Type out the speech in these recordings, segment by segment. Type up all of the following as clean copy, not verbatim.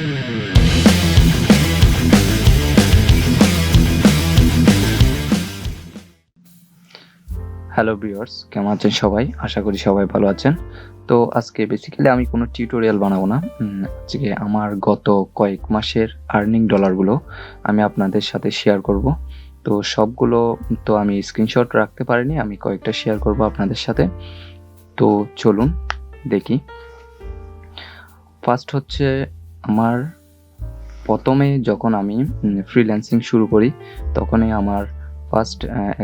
Hello viewers, কেমন আছেন সবাই? আশা করি সবাই ভালো আছেন। তো আজকে বেসিক্যালি আমি কোনো টিউটোরিয়াল বানাবো না। আজকে আমার গত কয়েক মাসের আর্নিং ডলারগুলো আমি আপনাদের সাথে শেয়ার করব। তো সবগুলো তো আমি স্ক্রিনশট রাখতে পারিনি, আমি কয়েকটা শেয়ার করব আপনাদের সাথে। তো চলুন দেখি। ফার্স্ট হচ্ছে আমার প্রথমে যখন আমি ফ্রিল্যান্সিং শুরু করি তখনই আমার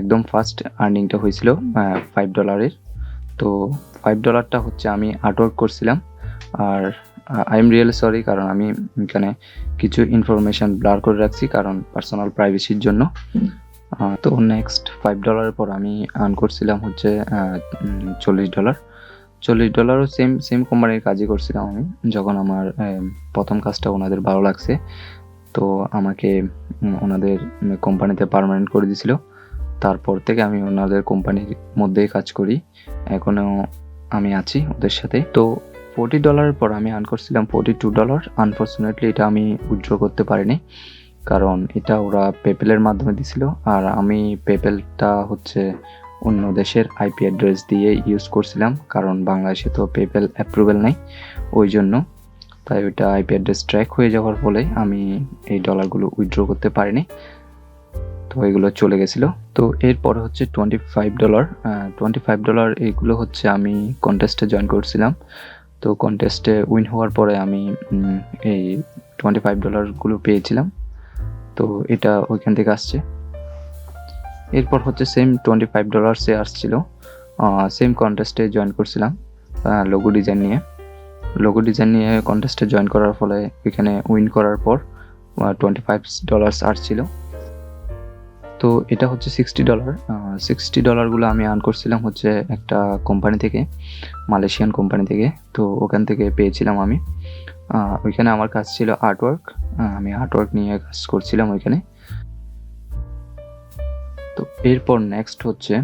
একদম ফার্স্ট আর্নিংটা হয়েছিল $5। তো $5টা হচ্ছে আমি আর্টওয়ার্ক করছিলাম। আর আই এম রিয়েলি সরি, কারণ আমি এখানে কিছু ইনফরমেশান ব্লার করে রাখছি কারণ পার্সোনাল প্রাইভেসির জন্য। তো নেক্সট $5 পর আমি আর্ন করছিলাম হচ্ছে $40। $40ও সেম কোম্পানির কাজই করছিলাম আমি। যখন আমার প্রথম কাজটা ওনাদের ভালো লাগছে, তো আমাকে ওনাদের কোম্পানিতে পার্মানেন্ট করে দিয়েছিল। তারপর থেকে আমি ওনাদের কোম্পানির মধ্যেই কাজ করি, এখনও আমি আছি ওদের সাথে। তো $40 পর আমি আর্ন করছিলাম $42। আনফর্চুনেটলি এটা আমি উইথড্র করতে পারিনি, কারণ এটা ওরা পেপ্যালের মাধ্যমে দিছিল, আর আমি পেপ্যালটা হচ্ছে অন্য দেশের আইপি অ্যাড্রেস দিয়ে ইউজ করছিলাম, কারণ বাংলাদেশে তো পেপ্যাল অ্যাপ্রুভেল নেই, ওই জন্য। তাই ওইটা আইপি অ্যাড্রেস ট্র্যাক হয়ে যাওয়ার ফলে আমি এই ডলারগুলো উইথড্র করতে পারিনি, তো এগুলো চলে গেছিলো। তো এরপরে হচ্ছে $25 এইগুলো হচ্ছে আমি কন্টেস্টে জয়েন করছিলাম। তো কন্টেস্টে উইন হওয়ার পরে আমি এই $25গুলো পেয়েছিলাম, তো এটা ওইখান থেকে আসছে। এরপর হচ্ছে সেম $25 আসছিল, সেম কন্টেস্টে জয়েন করছিলাম লোগো ডিজাইন নিয়ে কন্টেস্টে জয়েন করার ফলে এখানে উইন করার পর $25 আসছিল। তো এটা হচ্ছে $60গুলো আমি আর্ন করছিলাম হচ্ছে একটা কোম্পানি থেকে, মালয়েশিয়ান কোম্পানি থেকে। তো ওখান থেকে পেয়েছিলাম আমি। ওইখানে আমার কাজ ছিল আর্টওয়ার্ক, আমি আর্টওয়ার্ক নিয়ে কাজ করছিলাম ওইখানে। তো এরপর নেক্সট হচ্ছে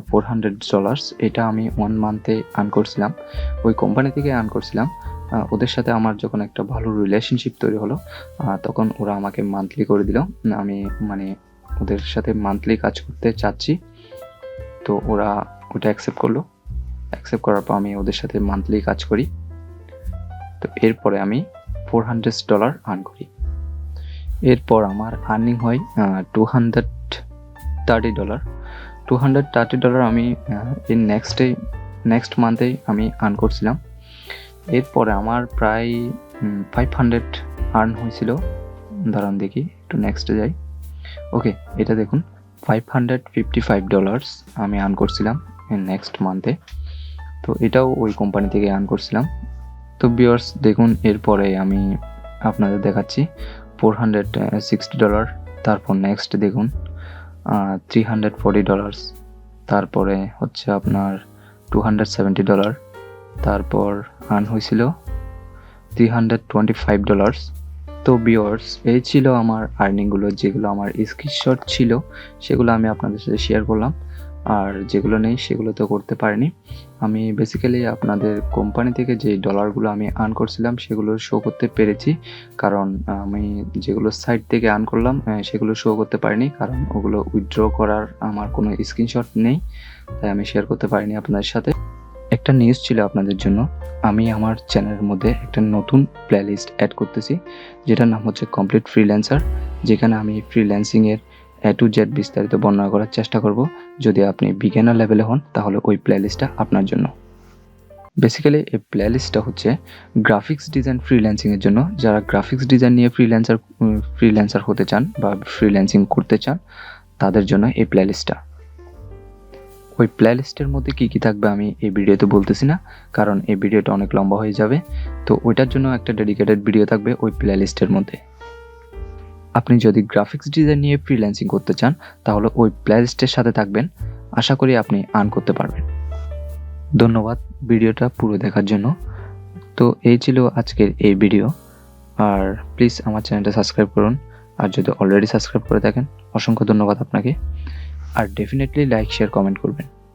$400। এটা আমি 1 মান্থে আর্ন করছিলাম, ওই কোম্পানি থেকে আর্ন করছিলাম। ওদের সাথে আমার যখন একটা ভালো রিলেশনশিপ তৈরি হলো, তখন ওরা আমাকে মান্থলি করে দিল। আমি ওদের সাথে মান্থলি কাজ করতে চাচ্ছি, তো ওরা ওটা অ্যাকসেপ্ট করার পর আমি ওদের সাথে মান্থলি কাজ করি। তো এরপরে আমি $400 আর্ন করি। এরপর আমার আর্নিং হয় $230 আমি এই নেক্সট মান্থেই আমি আর্ন করছিলাম। এরপরে আমার প্রায় 500 আর্ন হয়েছিল। দাঁড়ান দেখি, একটু নেক্সটে যাই। ওকে, এটা দেখুন, $555 আমি আর্ন করছিলাম নেক্সট মান্থে। তো এটাও ওই কোম্পানি থেকে আর্ন করছিলাম। তো ভিউয়ার্স দেখুন, এরপরে আমি আপনাদের দেখাচ্ছি $460। তারপর নেক্সট দেখুন $340। তারপরে হচ্ছে আপনার $270। তারপর আর্ন হয়েছিল $325। তো ভিউয়ার্স, এই ছিল আমার আর্নিংগুলো। যেগুলো আমার স্ক্রিনশট ছিল সেগুলো আমি আপনাদের সাথে শেয়ার করলাম, আর যেগুলো নেই সেগুলো তো করতে পারিনি। আমি বেসিক্যালি আপনাদের কোম্পানি থেকে যে ডলারগুলো আমি আর্ন করছিলাম সেগুলো শো করতে পেরেছি, কারণ আমি যেগুলো সাইট থেকে আর্ন করলাম সেগুলো শো করতে পারিনি, কারণ ওগুলো উইথড্র করার আমার কোনো স্ক্রিনশট নেই, তাই আমি শেয়ার করতে পারিনি আপনাদের সাথে। একটা নিউজ ছিল আপনাদের জন্য, আমি আমার চ্যানেলের মধ্যে একটা নতুন প্লেলিস্ট অ্যাড করতেছি, যেটার নাম হচ্ছে কমপ্লিট ফ্রিল্যান্সার, যেখানে আমি ফ্রিল্যান্সিংয়ের A to Z বিস্তারিত বর্ণনা করার চেষ্টা করব। যদি আপনি বিগিনার লেভেলে হন তাহলে ওই প্লেলিস্টটা আপনার জন্য। বেসিক্যালি এই প্লেলিস্টটা হচ্ছে গ্রাফিক্স ডিজাইন ফ্রিল্যান্সিংয়ের জন্য। যারা গ্রাফিক্স ডিজাইন নিয়ে ফ্রিল্যান্সার হতে চান বা ফ্রিল্যান্সিং করতে চান তাদের জন্য এই প্লেলিস্টটা। ওই প্লেলিস্টের মধ্যে কী থাকবে আমি এই ভিডিওতে বলতেছি না, কারণ এই ভিডিওটা অনেক লম্বা হয়ে যাবে। তো ওইটার জন্য একটা ডেডিকেটেড ভিডিও থাকবে ওই প্লেলিস্টের মধ্যে। আপনি যদি গ্রাফিক্স ডিজাইন নিয়ে ফ্রিল্যান্সিং করতে চান তাহলে ওই প্লেলিস্টের সাথে থাকবেন, আশা করি আপনি আর্ন করতে পারবেন। ধন্যবাদ ভিডিওটা পুরো দেখার জন্য। তো এই ছিল আজকের এই ভিডিও, আর প্লিজ আমার চ্যানেলটা সাবস্ক্রাইব করুন, আর যদি অলরেডি সাবস্ক্রাইব করে থাকেন অসংখ্য ধন্যবাদ আপনাকে, আর ডেফিনেটলি লাইক শেয়ার কমেন্ট করবেন।